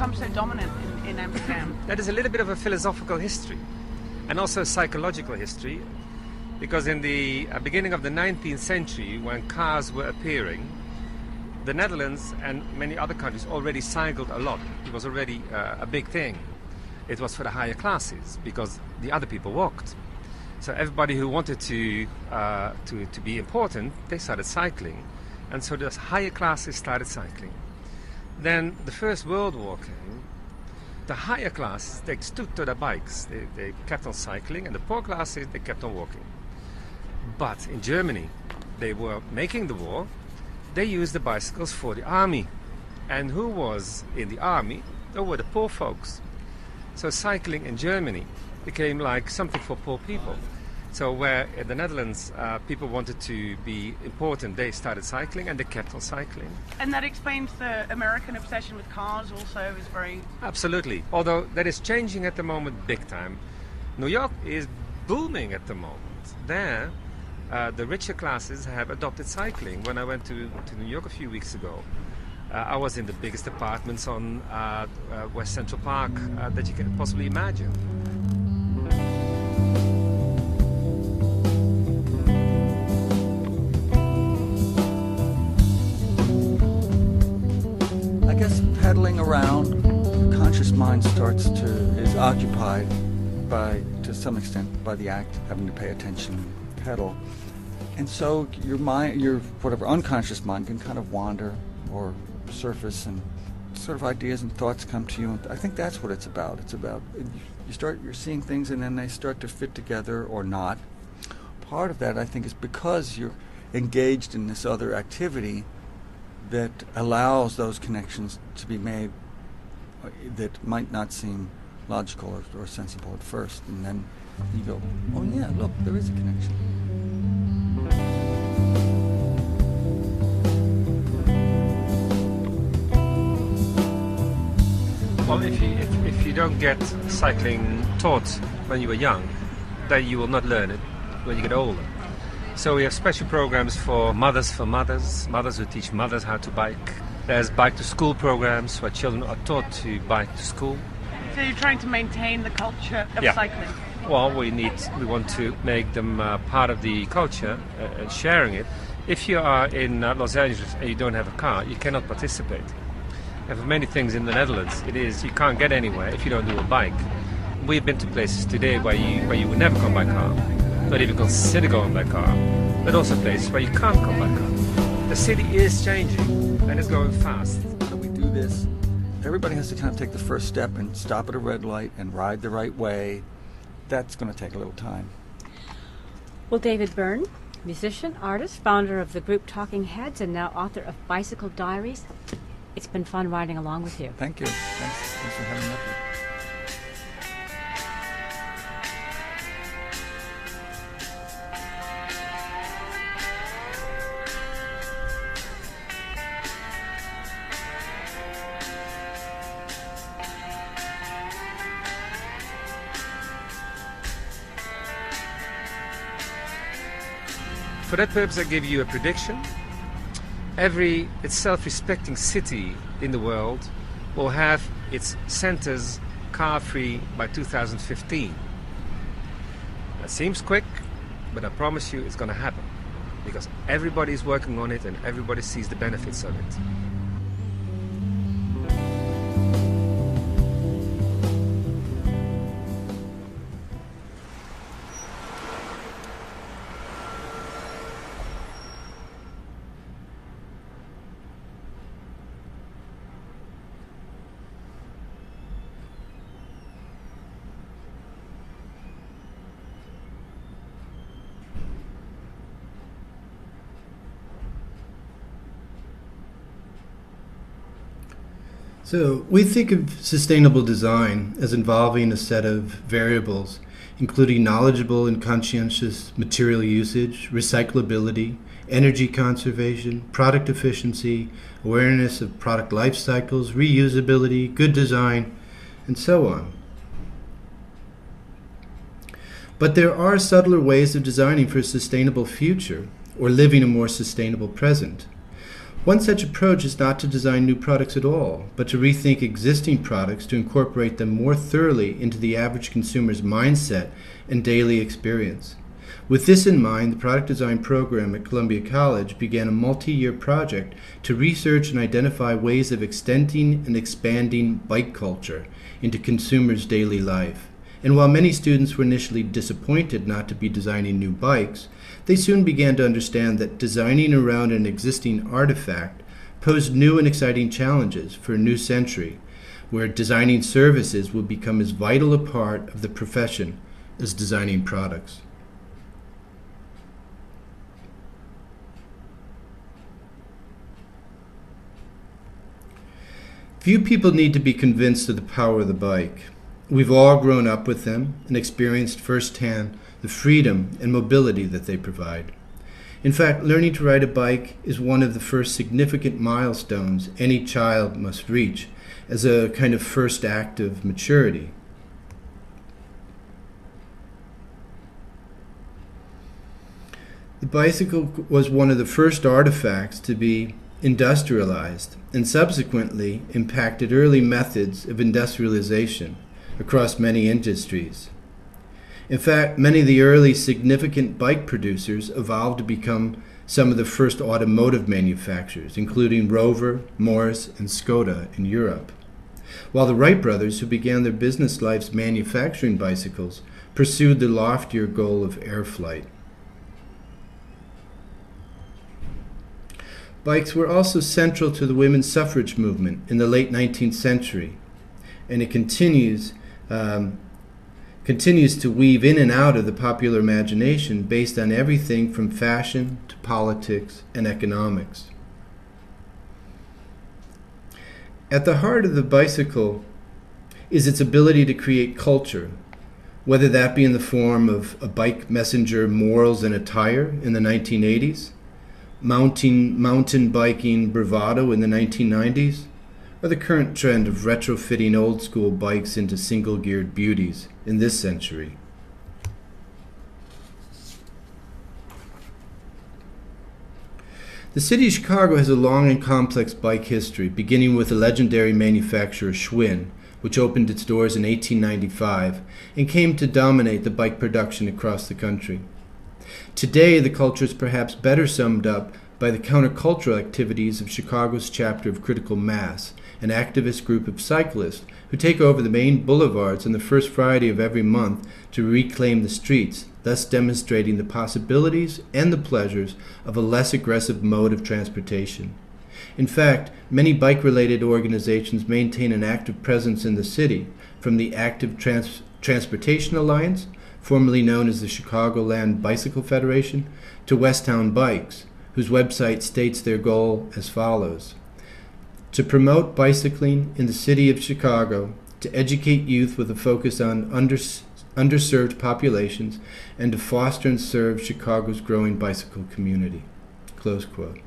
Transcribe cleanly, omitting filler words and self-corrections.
become so dominant in Amsterdam? That is a little bit of a philosophical history and also a psychological history, because in the beginning of the 19th century, when cars were appearing, the Netherlands and many other countries already cycled a lot. It was already a big thing. It was for the higher classes because the other people walked. So everybody who wanted to be important, they started cycling. And so the higher classes started cycling. Then the First World War came. The higher classes, they stood to their bikes. They kept on cycling, and the poor classes, they kept on walking. But in Germany, they were making the war. They used the bicycles for the army. And who was in the army? They were the poor folks. So cycling in Germany became like something for poor people. So where in the Netherlands people wanted to be important, they started cycling and they kept on cycling. And that explains the American obsession with cars also is very... Absolutely. Although that is changing at the moment big time. New York is booming at the moment. There, the richer classes have adopted cycling. When I went to New York a few weeks ago, I was in the biggest apartments on West Central Park that you can possibly imagine. I guess pedaling around, the conscious mind is occupied to some extent by the act, having to pay attention and pedal. And so your mind, your whatever unconscious mind can kind of wander or surface, and sort of ideas and thoughts come to you. And I think that's what it's about. It's about you're seeing things and then they start to fit together or not. Part of that, I think, is because you're engaged in this other activity that allows those connections to be made that might not seem logical or sensible at first, and then you go, oh yeah, look, there is a connection. Well, if you don't get cycling taught when you are young, then you will not learn it when you get older. So we have special programs for mothers who teach mothers how to bike. There's bike to school programs where children are taught to bike to school. So you're trying to maintain the culture of cycling? Well, we want to make them part of the culture and sharing it. If you are in Los Angeles and you don't have a car, you cannot participate. And for many things in the Netherlands, it is you can't get anywhere if you don't do a bike. We've been to places today where you would never come by car, not even consider going by car, but also places where you can't come by car. The city is changing and it's going fast. How do we do this? Everybody has to kind of take the first step and stop at a red light and ride the right way. That's going to take a little time. Well, David Byrne, musician, artist, founder of the group Talking Heads, and now author of Bicycle Diaries. It's been fun riding along with you. Thank you. Thanks for having me up here. For that purpose, I give you a prediction. Every self-respecting city in the world will have its centers car-free by 2015. That seems quick, but I promise you it's going to happen because everybody is working on it and everybody sees the benefits of it. So we think of sustainable design as involving a set of variables, including knowledgeable and conscientious material usage, recyclability, energy conservation, product efficiency, awareness of product life cycles, reusability, good design, and so on. But there are subtler ways of designing for a sustainable future or living a more sustainable present. One such approach is not to design new products at all, but to rethink existing products to incorporate them more thoroughly into the average consumer's mindset and daily experience. With this in mind, the product design program at Columbia College began a multi-year project to research and identify ways of extending and expanding bike culture into consumers' daily life. And while many students were initially disappointed not to be designing new bikes, they soon began to understand that designing around an existing artifact posed new and exciting challenges for a new century, where designing services will become as vital a part of the profession as designing products. Few people need to be convinced of the power of the bike. We've all grown up with them and experienced firsthand the freedom and mobility that they provide. In fact, learning to ride a bike is one of the first significant milestones any child must reach as a kind of first act of maturity. The bicycle was one of the first artifacts to be industrialized and subsequently impacted early methods of industrialization across many industries. In fact, many of the early significant bike producers evolved to become some of the first automotive manufacturers, including Rover, Morris, and Skoda in Europe, while the Wright brothers, who began their business lives manufacturing bicycles, pursued the loftier goal of air flight. Bikes were also central to the women's suffrage movement in the late 19th century, and it continues to weave in and out of the popular imagination based on everything from fashion to politics and economics. At the heart of the bicycle is its ability to create culture, whether that be in the form of a bike messenger morals and attire in the 1980s, mountain biking bravado in the 1990s, or the current trend of retrofitting old school bikes into single-geared beauties in this century. The city of Chicago has a long and complex bike history, beginning with the legendary manufacturer Schwinn, which opened its doors in 1895 and came to dominate the bike production across the country. Today, the culture is perhaps better summed up by the countercultural activities of Chicago's chapter of Critical Mass, an activist group of cyclists who take over the main boulevards on the first Friday of every month to reclaim the streets, thus demonstrating the possibilities and the pleasures of a less aggressive mode of transportation. In fact, many bike-related organizations maintain an active presence in the city, from the Active Transportation Alliance, formerly known as the Chicagoland Bicycle Federation, to Westtown Bikes, whose website states their goal as follows: to promote bicycling in the city of Chicago, to educate youth with a focus on underserved populations, and to foster and serve Chicago's growing bicycle community. Close quote.